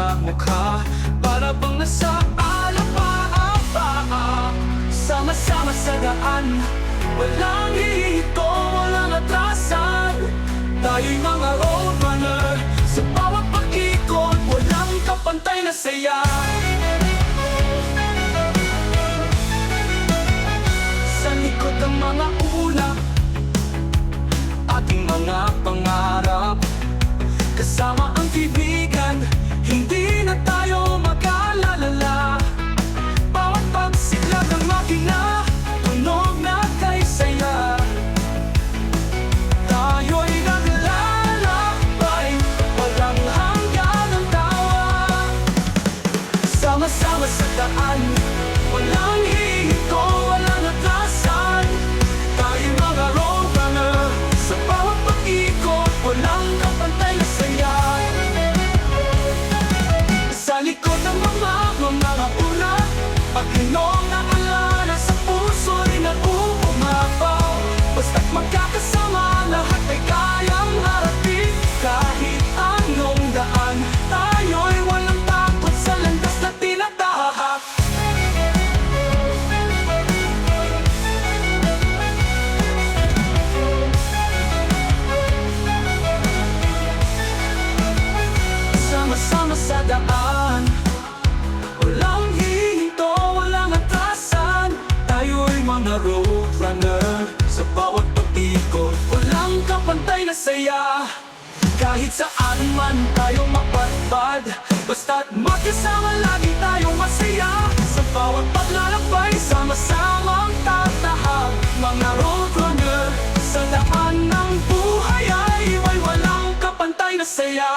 sa mukha, para bang nasa alapaapa. Sama-sama sa daan, walang hihito, walang atrasan. Tayo'y mga roadrunner, sa bawat pag-ikot, walang kapantay na saya. Sa likod ng mga ulap, ating mga pangarap, kasama ang kaibigan, hindi na tayo mag-aalala. Bawat pagsiklag ng makina, tunog na kay saya. Tayo'y naglalakbay, walang hanggan ang tawa. Sama-sama sa daan, walang hihito, walang atrasan. Tayo'y mga roadrunner, sa bawat pag-ikot, walang kapantay na saya. Sa likod ng mga una, paghinong na alala sa puso'y nag-uumapaw. Basta't magkakasama, lahat ay kayang harapin. Kahit anong daan, tayo'y walang takot sa landas na tinatahak. Sama-sama sa daan, walang hihinto, walang atrasan. Tayo'y mga roadrunner, sa bawat pag-ikot, walang kapantay na saya. Kahit saan man tayo mapadpad, basta't magkasama lagi tayong masaya. Sa bawat paglalakbay, sama-samang tatahak. Mga roadrunner, sa daan ng buhay ay may walang kapantay na saya.